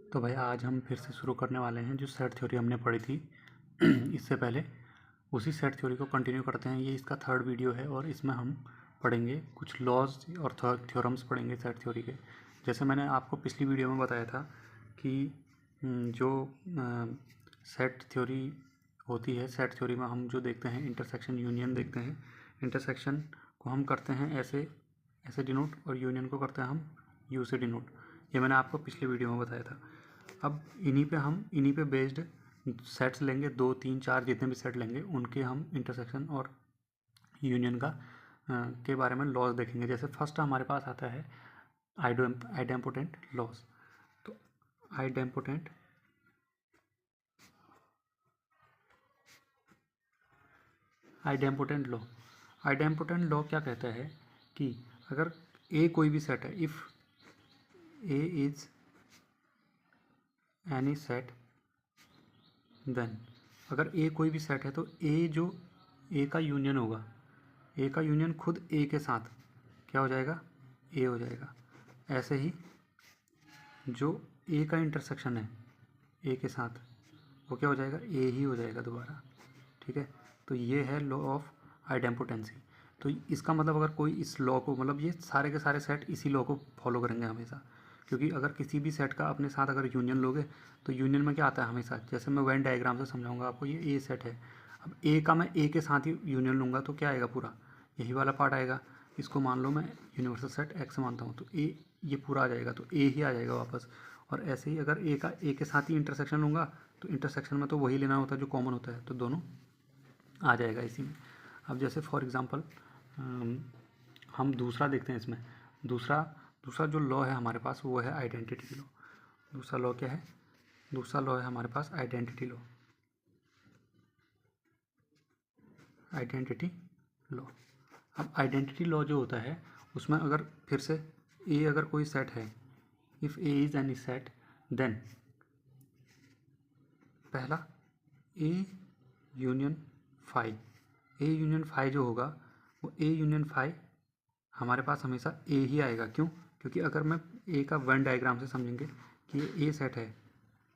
तो भाई आज हम फिर से शुरू करने वाले हैं जो सेट थ्योरी हमने पढ़ी थी इससे पहले, उसी सेट थ्योरी को कंटिन्यू करते हैं। ये इसका थर्ड वीडियो है और इसमें हम पढ़ेंगे कुछ लॉज और थ्योरम्स पढ़ेंगे सेट थ्योरी के। जैसे मैंने आपको पिछली वीडियो में बताया था कि जो सेट थ्योरी होती है, सेट थ्योरी में हम जो देखते हैं इंटरसेक्शन यूनियन देखते हैं। इंटरसेक्शन को हम करते हैं ऐसे ऐसे डिनोट और यूनियन को करते हैं हम यू से डिनोट। ये मैंने आपको पिछले वीडियो में बताया था। अब इन्हीं पे बेस्ड सेट्स लेंगे, 2 3 4 जितने भी सेट लेंगे उनके हम इंटरसेक्शन और यूनियन का के बारे में लॉज देखेंगे। जैसे फर्स्ट हमारे पास आता है आइडेम्पोटेंट लॉज। तो idempotent idempotent law idempotent law क्या कहता है कि अगर ए कोई भी सेट है, if A is any set then, अगर ए कोई भी सेट है तो ए का यूनियन होगा, ए का यूनियन खुद ए के साथ क्या हो जाएगा, ए हो जाएगा। ऐसे ही जो ए का इंटरसेक्शन है ए के साथ वो क्या हो जाएगा, ए ही हो जाएगा दोबारा। ठीक है, तो ये है लॉ ऑफ आइडेम्पोटेंसी। तो इसका मतलब अगर कोई इस लॉ को, मतलब ये सारे के सारे सेट इसी लॉ को फॉलो करेंगे हमेशा, क्योंकि अगर किसी भी सेट का अपने साथ अगर यूनियन लोगे तो यूनियन में क्या आता है हमेशा, जैसे मैं वेन डायग्राम से समझाऊंगा आपको। ये ए सेट है, अब ए का मैं ए के साथ ही यूनियन लूँगा तो क्या आएगा, पूरा यही वाला पार्ट आएगा। इसको मान लो मैं यूनिवर्सल सेट एक्स मानता हूँ तो ए ये पूरा आ जाएगा, तो ए ही आ जाएगा वापस। और ऐसे ही अगर ए का ए के साथ ही इंटरसेक्शन लूँगा तो इंटरसेक्शन में तो वही लेना होता है जो कॉमन होता है, तो दोनों आ जाएगा इसी में। अब जैसे फॉर एग्ज़ाम्पल हम दूसरा देखते हैं इसमें। दूसरा दूसरा जो लॉ है हमारे पास वो है आइडेंटिटी लॉ। दूसरा लॉ क्या है, दूसरा लॉ है हमारे पास आइडेंटिटी लॉ। आइडेंटिटी लॉ, अब आइडेंटिटी लॉ जो होता है उसमें अगर फिर से ए अगर कोई सेट है, if A is any set then, पहला A union phi, A union phi जो होगा वो ए यूनियन फाई हमारे पास हमेशा ए ही आएगा। क्यों, क्योंकि अगर मैं ए का वन डायग्राम से समझेंगे कि ये ए सेट है,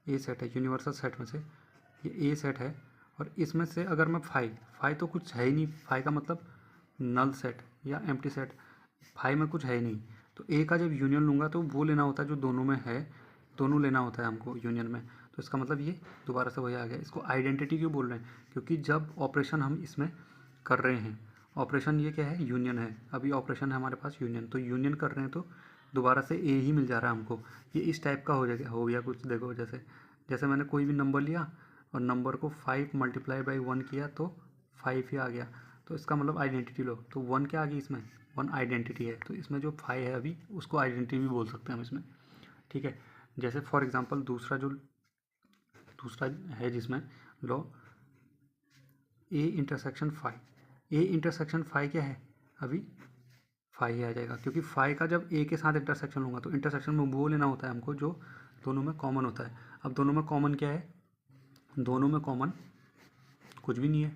ए सेट है यूनिवर्सल सेट में से ये ए सेट है, और इसमें से अगर मैं फाई तो कुछ है ही नहीं, फाई का मतलब नल सेट या एम्प्टी सेट, फाई में कुछ है ही नहीं। तो ए का जब यूनियन लूँगा तो वो लेना होता है जो दोनों में है, दोनों लेना होता है हमको यूनियन में। तो इसका मतलब ये दोबारा से वही आ गया। इसको आइडेंटिटी क्यों बोल रहे हैं, क्योंकि जब ऑपरेशन हम इसमें कर रहे हैं, ऑपरेशन ये क्या है, यूनियन है। अभी ऑपरेशन है हमारे पास यूनियन, तो यूनियन कर रहे हैं तो दोबारा से ए ही मिल जा रहा है हमको। ये इस टाइप का हो गया कुछ। देखो जैसे जैसे मैंने कोई भी नंबर लिया और नंबर को 5 मल्टीप्लाई बाई 1 किया तो 5 ही आ गया, तो इसका मतलब आइडेंटिटी लो। तो 1 क्या आ गई इसमें, 1 आइडेंटिटी है, तो इसमें जो 5 है अभी उसको आइडेंटिटी भी बोल सकते हैं हम इसमें। ठीक है, जैसे फॉर एग्जांपल दूसरा है जिसमें लो A intersection phi, A intersection phi क्या है, अभी फाई ही आ जाएगा, क्योंकि फाई का जब ए के साथ इंटरसेक्शन होगा तो इंटरसेक्शन में वो लेना होता है हमको जो दोनों में कॉमन होता है। अब दोनों में कॉमन क्या है, दोनों में कॉमन कुछ भी नहीं है,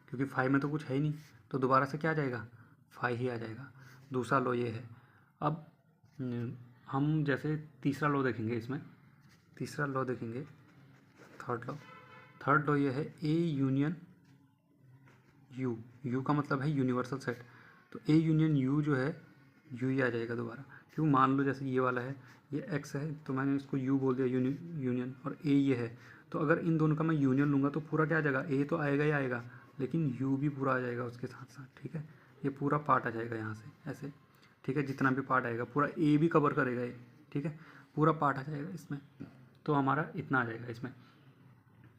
क्योंकि फाई में तो कुछ है ही नहीं, तो दोबारा से क्या आ जाएगा, फाई ही आ जाएगा। दूसरा लॉ ये है। अब हम जैसे तीसरा लॉ देखेंगे इसमें, तीसरा लॉ देखेंगे, थर्ड लॉ ये है ए यूनियन यू, यू का मतलब है यूनिवर्सल सेट, तो ए यूनियन यू जो है यू ही आ जाएगा दोबारा। क्यों, मान लो जैसे ये वाला है, ये एक्स है तो मैंने इसको यू बोल दिया यूनियन, और ए ये है, तो अगर इन दोनों का मैं यूनियन लूँगा तो पूरा क्या आ जाएगा, ए तो आएगा ही आएगा लेकिन यू भी पूरा आ जाएगा उसके साथ साथ। ठीक है, ये पूरा पार्ट आ जाएगा यहाँ से ऐसे। ठीक है, जितना भी पार्ट आएगा पूरा ए भी कवर करेगा ये। ठीक है, पूरा पार्ट आ जाएगा इसमें, तो हमारा इतना आ जाएगा इसमें।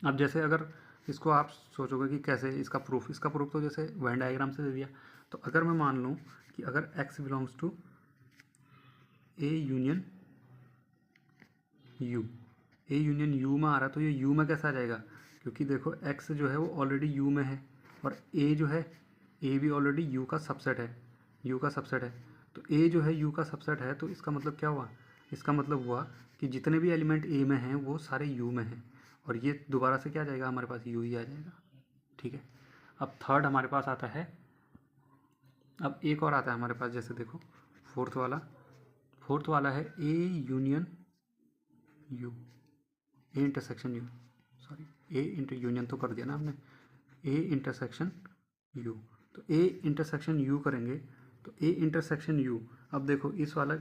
अब जैसे अगर इसको आप सोचोगे कि कैसे इसका प्रूफ तो जैसे वेन डायग्राम से दे दिया। तो अगर मैं मान लूँ कि अगर x belongs to A union U, A union U में आ रहा है तो ये यू में कैसे आ जाएगा, क्योंकि देखो x जो है वो ऑलरेडी यू में है और a जो है, a भी ऑलरेडी यू का सबसेट है, यू का सबसेट है। तो a जो है यू का सबसेट है, तो इसका मतलब क्या हुआ, इसका मतलब हुआ कि जितने भी एलिमेंट a में हैं वो सारे u में हैं, और ये दोबारा से क्या आ जाएगा हमारे पास, u ही आ जाएगा। ठीक है, अब थर्ड हमारे पास आता है, अब एक और आता है हमारे पास, जैसे देखो फोर्थ वाला है ए union U, A intersection you, sorry A inter union तो कर दिया ना हमने, ए इंटरसेक्शन यू। तो ए इंटरसेक्शन यू करेंगे तो ए इंटरसेक्शन यू, अब देखो इस वाला,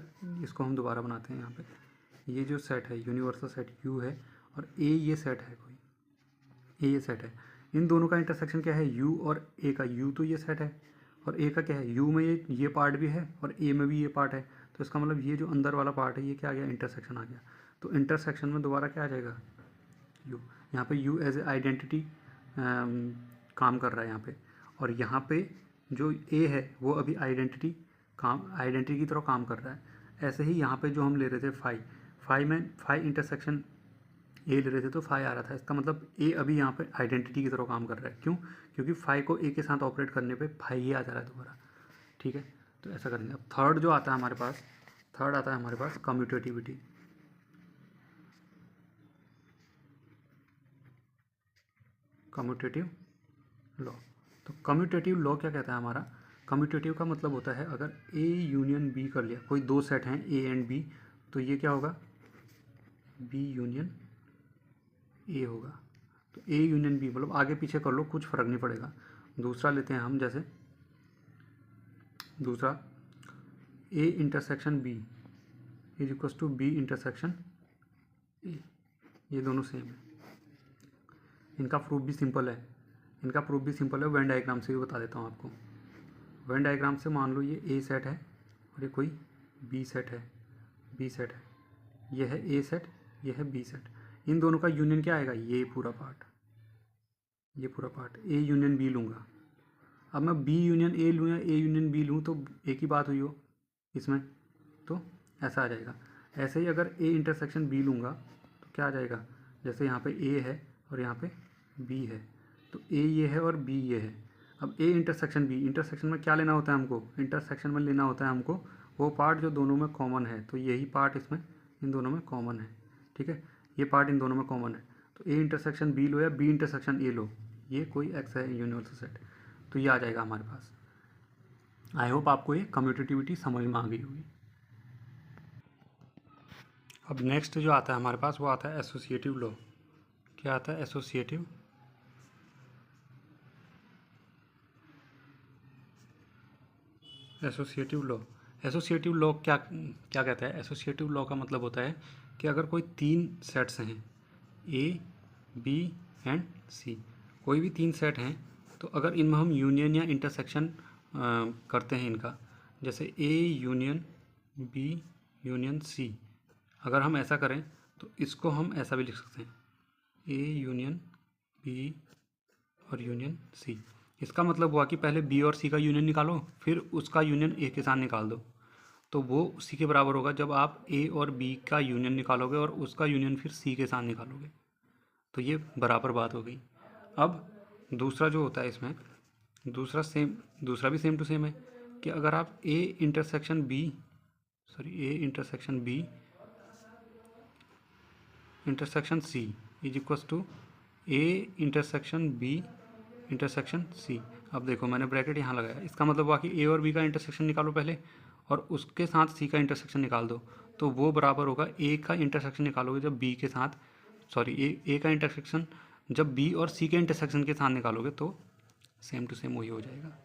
इसको हम दोबारा बनाते हैं। यहाँ पे ये जो सेट है यूनिवर्सल सेट यू है और ए ये सेट है कोई, ए ये सेट है, इन दोनों का इंटरसेक्शन क्या है यू और ए का, यू तो ये सेट है और ए का क्या है यू में ये पार्ट भी है और ए में भी ये पार्ट है। तो इसका मतलब ये जो अंदर वाला पार्ट है ये क्या आ गया, इंटरसेक्शन आ गया। तो इंटरसेक्शन में दोबारा क्या आ जाएगा, यू। यहाँ पे यू एज ए आइडेंटिटी काम कर रहा है यहाँ पे, और यहाँ पे जो ए है वो अभी आइडेंटिटी की तरह काम कर रहा है। ऐसे ही यहाँ पे जो हम ले रहे थे फाइव में फाइव इंटरसेक्शन ए ले रहे थे तो फाइव आ रहा था, इसका मतलब ए अभी यहाँ पे आइडेंटिटी की तरह काम कर रहा है। क्यों, क्योंकि फाइव को ए के साथ ऑपरेट करने पे फाइव ही आ जा रहा है दोबारा। ठीक है, तो ऐसा करेंगे। अब थर्ड जो आता है हमारे पास, थर्ड आता है हमारे पास कम्यूटेटिविटी। Commutative law. तो कम्यूटेटिव लॉ क्या कहता है हमारा, कम्यूटेटिव का मतलब होता है अगर ए यूनियन बी कर लिया, कोई दो सेट हैं ए एंड बी, तो ये क्या होगा, बी यूनियन ए होगा। तो ए यूनियन बी मतलब आगे पीछे कर लो कुछ फ़र्क नहीं पड़ेगा। दूसरा लेते हैं हम, जैसे दूसरा A intersection B is equal to B intersection A, ये दोनों सेम है। इनका प्रूफ भी सिंपल है, इनका प्रूफ भी सिंपल है, वेन डायग्राम से भी बता देता हूँ आपको। वेन डायग्राम से मान लो ये ए सेट है और ये कोई बी सेट है, बी सेट है, ये है ए सेट, ये है बी सेट। इन दोनों का यूनियन क्या आएगा, ये पूरा पार्ट, ये पूरा पार्ट ए यूनियन बी लूँगा। अब मैं बी यूनियन ए लूँ या ए यूनियन बी लूँ तो एक ही बात हुई हो इसमें, तो ऐसा आ जाएगा। ऐसे ही अगर ए इंटरसेक्शन बी लूँगा तो क्या आ जाएगा, जैसे यहाँ पे ए है और यहाँ पे बी है, तो ए ये है और बी ये है। अब ए इंटरसेक्शन बी, इंटरसेक्शन में क्या लेना होता है हमको, इंटरसेक्शन में लेना होता है हमको वो पार्ट जो दोनों में कॉमन है, तो यही पार्ट इसमें इन दोनों में कॉमन है। ठीक है, ये पार्ट इन दोनों में कॉमन है, तो ए इंटरसेक्शन बी लो या बी इंटरसेक्शन ए लो, ये कोई एक्स है यूनिवर्सल सेट, तो ये आ जाएगा हमारे पास। आई होप आपको ये कम्यूटेटिविटी समझ में आ गई होगी। अब नेक्स्ट जो आता है हमारे पास वो आता है एसोसिएटिव लॉ। क्या आता है, एसोसिएटिव लॉ। एसोसिएटिव लॉ क्या क्या कहता है, एसोसिएटिव लॉ का मतलब होता है कि अगर कोई तीन सेट्स हैं ए बी एंड सी, कोई भी तीन सेट हैं, तो अगर इनमें हम यूनियन या इंटरसेक्शन करते हैं इनका, जैसे A union B union C, अगर हम ऐसा करें तो इसको हम ऐसा भी लिख सकते हैं, ए यूनियन बी और यूनियन सी। इसका मतलब हुआ कि पहले बी और सी का यूनियन निकालो, फिर उसका यूनियन ए के साथ निकाल दो, तो वो उसी के बराबर होगा जब आप ए और बी का यूनियन निकालोगे और उसका यूनियन फिर सी के साथ निकालोगे, तो ये बराबर बात हो गई। अब दूसरा जो होता है इसमें, दूसरा भी सेम टू सेम है कि अगर आप A intersection B intersection C is equal to A intersection B intersection C. अब देखो मैंने ब्रैकेट यहाँ लगाया, इसका मतलब हुआ कि ए और बी का इंटरसेक्शन निकालो पहले और उसके साथ सी का इंटरसेक्शन निकाल दो, तो वो बराबर होगा ए का इंटरसेक्शन निकालोगे जब बी के साथ, ए का इंटरसेक्शन जब बी और सी के इंटरसेक्शन के साथ निकालोगे तो सेम टू सेम वही हो जाएगा।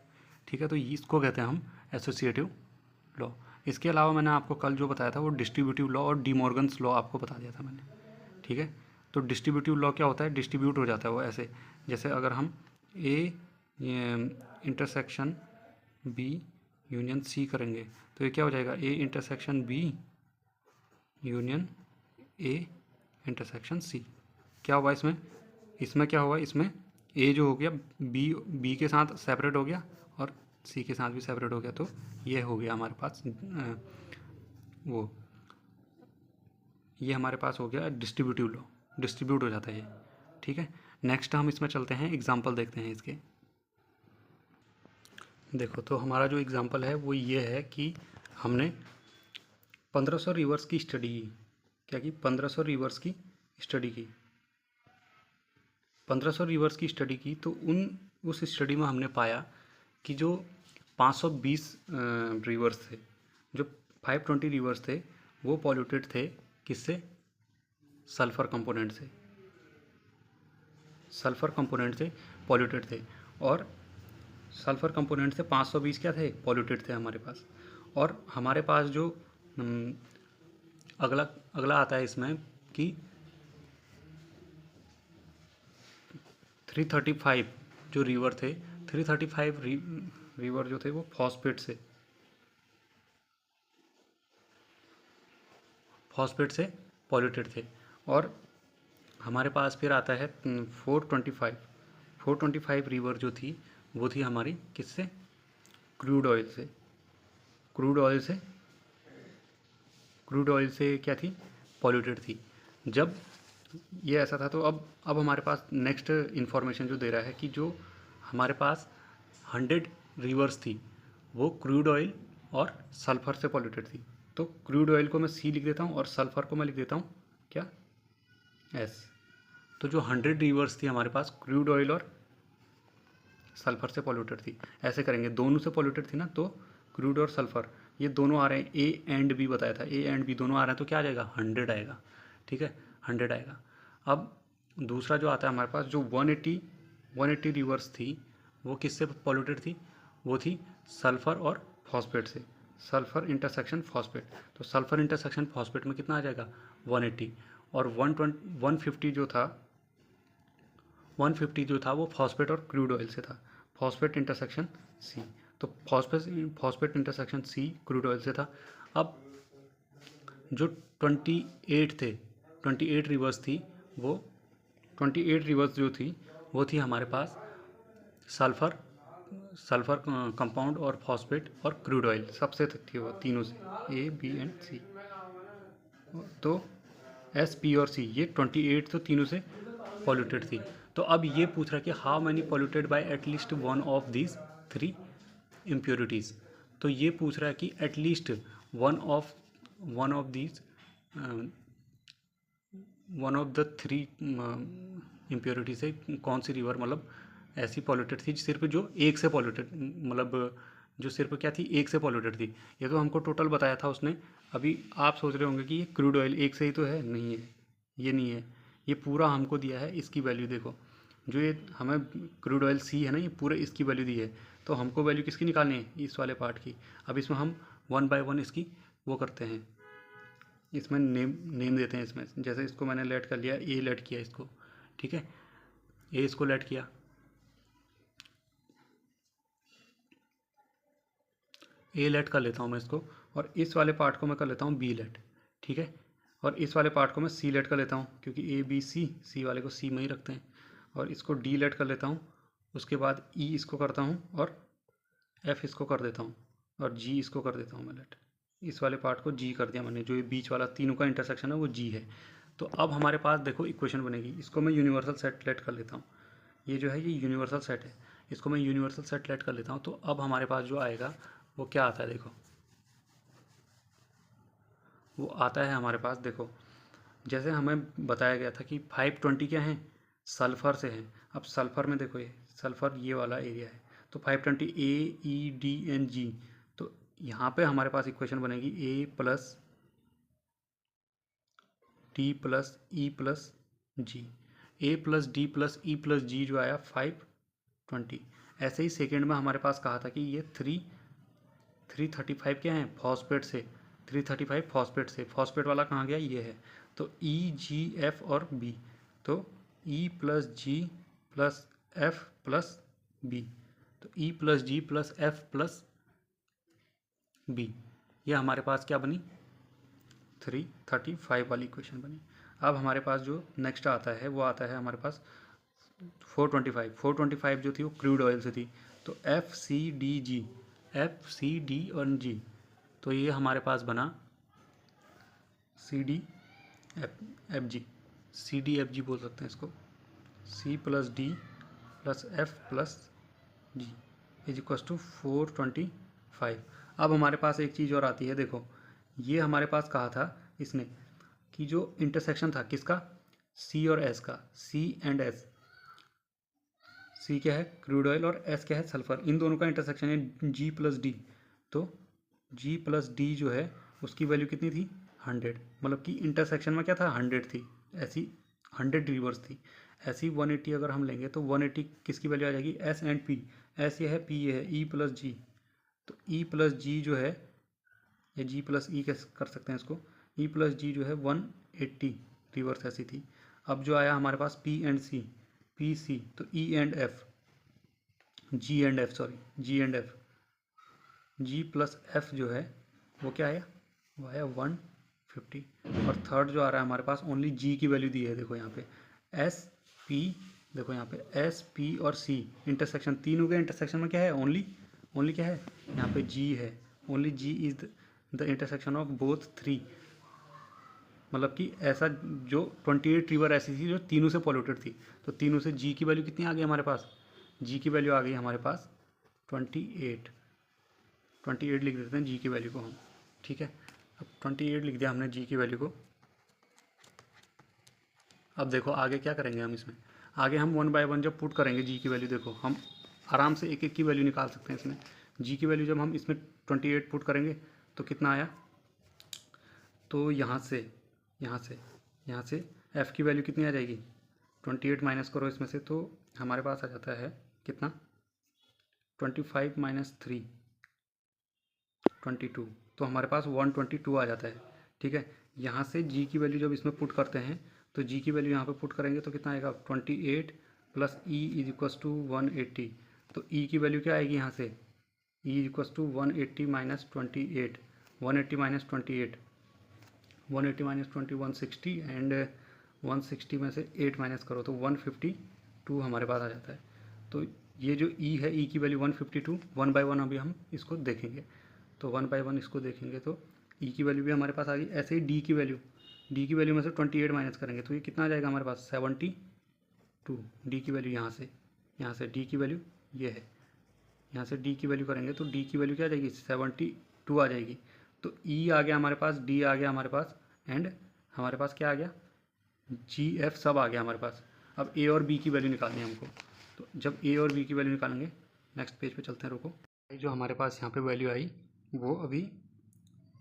ठीक है, तो इसको कहते हैं हम एसोसिएटिव लॉ। इसके अलावा मैंने आपको कल जो बताया था वो डिस्ट्रीब्यूटिव लॉ और डी मॉर्गन्स लॉ आपको बता दिया था मैंने। ठीक है, तो डिस्ट्रीब्यूटिव लॉ क्या होता है, डिस्ट्रीब्यूट हो जाता है वो ऐसे, जैसे अगर हम A intersection B union C करेंगे तो ये क्या हो जाएगा, A intersection B union A intersection C. क्या हुआ इसमें क्या हुआ, इसमें ए जो हो गया बी के साथ सेपरेट हो गया और सी के साथ भी सेपरेट हो गया, तो ये हो गया हमारे पास ये हमारे पास हो गया डिस्ट्रीब्यूटिव लॉ, डिस्ट्रीब्यूट हो जाता है ये। ठीक है, नेक्स्ट हम इसमें चलते हैं, एग्जांपल देखते हैं इसके। देखो तो हमारा जो एग्जांपल है वो ये है कि हमने 1500 रिवर्स की स्टडी की। क्या की, 1500 रिवर्स की स्टडी की। 1500 रिवर्स की स्टडी की, तो उस स्टडी में हमने पाया कि जो 520 रिवर्स थे, जो 520 रिवर्स थे वो पॉल्यूटेड थे किससे, सल्फ़र कंपोनेंट से, सल्फ़र कंपोनेंट से पॉल्यूटेड थे। और सल्फ़र कंपोनेंट से 520 क्या थे, पॉल्यूटेड थे हमारे पास। और हमारे पास जो अगला अगला आता है इसमें कि 335 जो रिवर थे, 335 रिवर जो थे वो फॉस्फेट से पॉल्यूटेड थे। और हमारे पास फिर आता है 425 रिवर जो थी वो थी हमारी किससे, क्रूड ऑयल से। क्रूड ऑयल से क्या थी, पॉल्यूटेड थी। जब ये ऐसा था तो अब हमारे पास नेक्स्ट इन्फॉर्मेशन जो दे रहा है कि जो हमारे पास 100 रिवर्स थी वो क्रूड ऑयल और सल्फ़र से पॉल्यूटेड थी। तो क्रूड ऑयल को मैं सी लिख देता हूँ और सल्फ़र को मैं लिख देता हूँ क्या, एस। तो जो 100 रिवर्स थी हमारे पास क्रूड ऑयल और सल्फ़र से पॉल्यूटेड थी। ऐसे करेंगे, दोनों से पॉल्यूटेड थी ना, तो क्रूड और सल्फ़र ये दोनों आ रहे हैं, ए एंड बी बताया था, ए एंड बी दोनों आ रहे हैं, तो क्या आ जाएगा, 100 आएगा। ठीक है, 100 आएगा। अब दूसरा जो आता है हमारे पास, जो 180 रिवर्स थी वो किससे पॉल्यूटेड थी, वो थी सल्फ़र और फॉस्फेट से, सल्फ़र इंटरसेक्शन फॉस्फेट। तो सल्फ़र इंटरसेक्शन फॉस्फेट में कितना आ जाएगा, 180। और 150 जो था वो फॉस्फेट और क्रूड ऑयल से था, फॉस्फेट इंटरसेक्शन सी। तो phosphate intersection C crude oil से था। अब जो 28 रिवर्स थी वो 28 रिवर्स जो थी वो थी हमारे पास सल्फ़र कंपाउंड और फॉस्फेट और क्रूड ऑयल सबसे थी, वो तीनों से, ए बी एंड सी। तो एस पी और सी ये 28 तो तीनों से पॉल्यूटेड थी। तो अब ये पूछ रहा है कि how many polluted bye at least one of these 3 impurities. तो ये पूछ रहा है कि at least one of these one of the 3 impurity से कौन सी रिवर मतलब ऐसी पॉल्यूटेड थी सिर्फ जो एक से पॉल्यूटेड, मतलब जो सिर्फ क्या थी, एक से पॉल्यूटेड थी। ये तो हमको टोटल बताया था उसने। अभी आप सोच रहे होंगे कि ये क्रूड ऑयल एक से ही तो है, नहीं है, ये नहीं है, ये पूरा हमको दिया है। इसकी वैल्यू देखो, जो ये हमें क्रूड ऑयल सी है ना, ये पूरे इसकी वैल्यू दी है। तो हमको वैल्यू किसकी निकालनी है, इस वाले पार्ट की। अब इसमें हम 1 बाय 1 इसकी वो करते हैं, इसमें नेम देते हैं इसमें। जैसे इसको मैंने लेट कर लिया, ए लेट किया इसको, ठीक है, ए इसको लेट किया, ए लेट कर लेता हूँ मैं इसको, और इस वाले पार्ट को मैं कर लेता हूँ बी लेट, ठीक है। और इस वाले पार्ट को मैं सी लेट कर लेता हूँ, क्योंकि ए बी सी वाले को सी में ही रखते हैं। और इसको डी लेट कर लेता हूँ, उसके बाद ई इसको करता हूँ, और एफ इसको कर देता हूँ, और जी इसको कर देता हूँ मैं लेट। इस वाले पार्ट को जी कर दिया मैंने, जो ये बीच वाला तीनों का इंटरसेक्शन है वो जी है। तो अब हमारे पास देखो इक्वेशन बनेगी, इसको मैं यूनिवर्सल सेट लेट कर लेता हूँ। ये जो है ये यूनिवर्सल सेट है, इसको मैं यूनिवर्सल सेट लेट कर लेता हूँ। तो अब हमारे पास जो आएगा वो क्या आता है, देखो वो आता है हमारे पास, देखो जैसे हमें बताया गया था कि 520 क्या है, सल्फ़र से है। अब सल्फ़र में देखो, ये सल्फ़र ये वाला एरिया है, तो 520 ए ई डी एन जी। तो यहाँ पे हमारे पास इक्वेशन बनेगी A plus D plus E plus G, A plus D plus E plus G जो आया 520। ऐसे ही सेकेंड में हमारे पास कहा था कि ये 335 क्या है, फॉस्फेट से, 335 फॉस्फेट से, फॉस्फेट वाला कहाँ गया, ये है। तो ई जी एफ और बी, तो ई प्लस जी प्लस एफ प्लस बी, तो ई प्लस जी प्लस एफ प्लस बी, ये हमारे पास क्या बनी, 335 वाली इक्वेशन बनी। अब हमारे पास जो नेक्स्ट आता है वो आता है हमारे पास 425 जो थी वो क्रूड ऑयल से थी। तो एफ सी डी और जी, तो ये हमारे पास बना C D F G, C D F G बोल सकते हैं इसको, C plus D plus F plus G is equals to 425। अब हमारे पास एक चीज़ और आती है, देखो ये हमारे पास कहा था इसने कि जो इंटरसेक्शन था किसका, सी और एस का, सी एंड एस, सी क्या है क्रूड ऑयल और एस क्या है सल्फर, इन दोनों का इंटरसेक्शन है जी प्लस डी। तो जी प्लस डी जो है उसकी वैल्यू कितनी थी, 100, मतलब कि इंटरसेक्शन में क्या था, 100 थी, ऐसी 100 रिवर्स थी। ऐसी 180 अगर हम लेंगे तो 180 किसकी वैल्यू आ जाएगी, एस एंड पी। एस ये है, पी ये है, ई प्लस जी। तो ई प्लस जी जो है, या जी प्लस ई कैसे कर सकते हैं इसको, ई प्लस जी जो है 180 रिवर्स ऐसी थी। अब जो आया हमारे पास P and C, P C, तो E and F, G and F, sorry G and F, G plus F जो है वो क्या आया, वो आया 150। और थर्ड जो आ रहा है हमारे पास, ओनली जी की वैल्यू दी है, देखो यहाँ पे एस पी, देखो यहाँ पे एस पी और सी इंटरसेक्शन, तीनों के इंटरसेक्शन में क्या है, ओनली, ओनली क्या है यहाँ पे जी है। Only G is the intersection of both three. मतलब कि ऐसा जो 28 रिवर ऐसी थी जो तीनों से पॉल्यूटेड थी, तो तीनों से जी की वैल्यू कितनी आ गई हमारे पास, जी की वैल्यू आ गई हमारे पास 28। 28 लिख देते हैं जी की वैल्यू को हम, ठीक है। अब 28 लिख दिया हमने जी की वैल्यू को। अब देखो आगे क्या करेंगे हम इसमें, आगे हम 1 बाय 1 जब पुट करेंगे जी की वैल्यू, देखो हम आराम से एक एक की वैल्यू निकाल सकते हैं इसमें। जी की वैल्यू जब हम इसमें 28 पुट करेंगे तो कितना आया, तो यहाँ से यहाँ से यहाँ से एफ़ की वैल्यू कितनी आ जाएगी, 28 माइनस करो इसमें से, तो हमारे पास आ जाता है कितना, 25 माइनस 3 22, तो हमारे पास 122 आ जाता है, ठीक है। यहाँ से जी की वैल्यू जब इसमें पुट करते हैं तो जी की वैल्यू यहाँ पे पुट करेंगे तो कितना आएगा, 28 plus E is equals to 180। तो ई की वैल्यू क्या आएगी यहाँ से, E is equals to 180 minus 28, 180 minus 28, 180 minus 20 160, and 160 में से 8 माइनस करो तो 152 हमारे पास आ जाता है। तो ये जो ई है, ई की वैल्यू 152, 1 बाय 1 अभी हम इसको देखेंगे, तो 1 बाय 1 इसको देखेंगे तो ई की वैल्यू भी हमारे पास आ गई। ऐसे ही डी की वैल्यू, डी की वैल्यू में से 28 माइनस करेंगे तो ये कितना आ जाएगा हमारे पास, 72। डी की वैल्यू यहाँ से डी की वैल्यू ये है, यहाँ से डी की वैल्यू करेंगे तो डी की वैल्यू क्या आ जाएगी, 72 आ जाएगी। तो ई आ गया हमारे पास, डी आ गया हमारे पास, एंड हमारे पास क्या आ गया, जी एफ सब आ गया हमारे पास। अब ए और बी की वैल्यू निकालनी है हमको, तो जब ए और बी की वैल्यू निकालेंगे, नेक्स्ट पेज पे चलते हैं, रुको। जो हमारे पास यहाँ पे वैल्यू आई वो अभी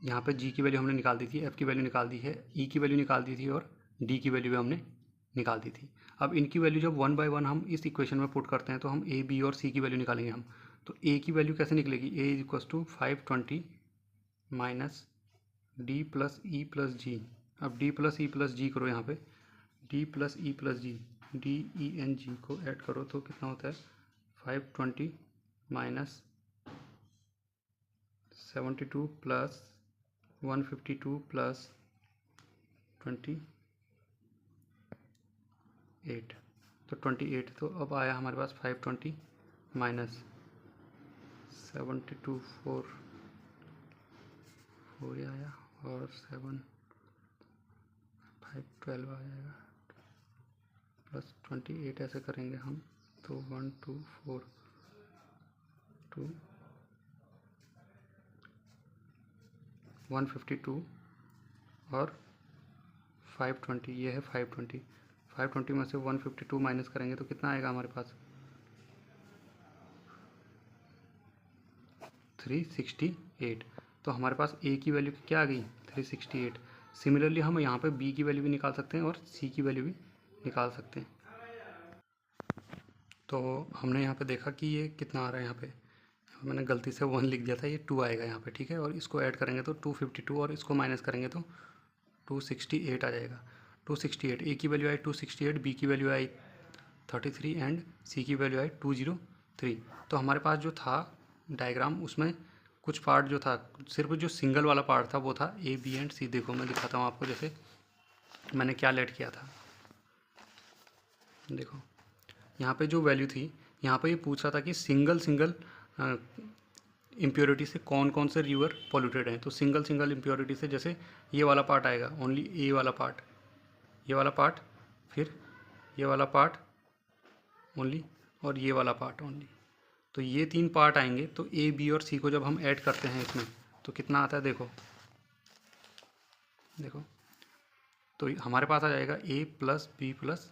यहाँ पे जी की वैल्यू हमने निकाल दी थी, एफ की वैल्यू निकाल दी है, ई की वैल्यू निकाल दी थी और डी की वैल्यू भी हमने निकाल दी थी। अब इनकी वैल्यू जब 1 बाय 1 हम इस इक्वेशन में पुट करते हैं तो हम ए बी और सी की वैल्यू निकालेंगे हम। तो ए की वैल्यू कैसे निकलेगी, A is equals to 520 minus D plus E plus G. अब D plus E plus G करो यहाँ पे, D plus E plus G, D E and G को ऐड करो तो कितना होता है, 520 माइनस 72 प्लस 152 प्लस 28, तो 28, तो अब आया हमारे पास 520 माइनस 72, 4 आया, और 7 5 12 आ जाएगा, प्लस 28 ऐसे करेंगे हम तो 1 2 4 2 152 और 520, ये है 520 में से 152 माइनस करेंगे तो कितना आएगा हमारे पास, 368। तो हमारे पास ए की वैल्यू क्या आ गई, 368। सिमिलरली हम यहाँ पे बी की वैल्यू भी निकाल सकते हैं और सी की वैल्यू भी निकाल सकते हैं। तो हमने यहाँ पे देखा कि ये कितना आ रहा है, यहाँ पे मैंने गलती से 1 लिख दिया था, ये 2 आएगा यहाँ पे, ठीक है। और इसको ऐड करेंगे तो 252 और इसको माइनस करेंगे तो 268 आ जाएगा। 268, ए की वैल्यू आई 268, बी की वैल्यू आई 33 एंड सी की वैल्यू आई 203। तो हमारे पास जो था डायग्राम, उसमें कुछ पार्ट जो था, सिर्फ जो सिंगल वाला पार्ट था वो था ए बी एंड सी। देखो मैं दिखाता हूँ आपको, जैसे मैंने क्या लेट किया था। देखो यहाँ पे जो वैल्यू थी, यहाँ पे ये पूछ रहा था कि सिंगल इम्प्योरिटी से कौन कौन से रिवर पॉल्यूटेड हैं। तो सिंगल इम्प्योरिटी से जैसे ये वाला पार्ट आएगा, ओनली ए वाला पार्ट, ये वाला पार्ट, फिर ये वाला पार्ट ओनली, और ये वाला पार्ट ओनली। तो ये 3 पार्ट आएंगे। तो ए बी और सी को जब हम ऐड करते हैं इसमें तो कितना आता है, देखो देखो, तो हमारे पास आ जाएगा ए प्लस बी प्लस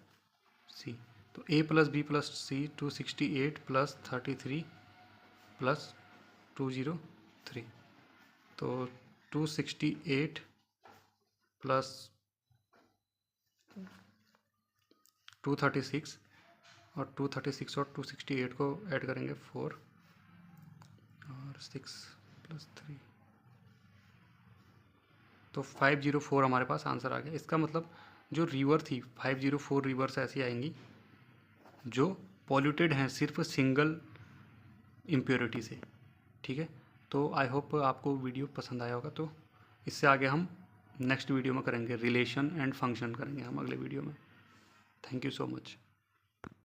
सी। तो ए प्लस बी प्लस सी 268 प्लस 33 प्लस 203, तो 268 प्लस 236 और 236 और 268 को ऐड करेंगे 4 और 6 + 3 तो 504 हमारे पास आंसर आ गया। इसका मतलब जो रिवर थी 504 रिवर्स ऐसी आएंगी जो पॉल्यूटेड हैं सिर्फ सिंगल इम्प्योरिटी से। ठीक है, तो आई होप आपको वीडियो पसंद आया होगा। तो इससे आगे हम नेक्स्ट वीडियो में करेंगे, रिलेशन एंड फंक्शन करेंगे हम अगले वीडियो में। Thank you so much.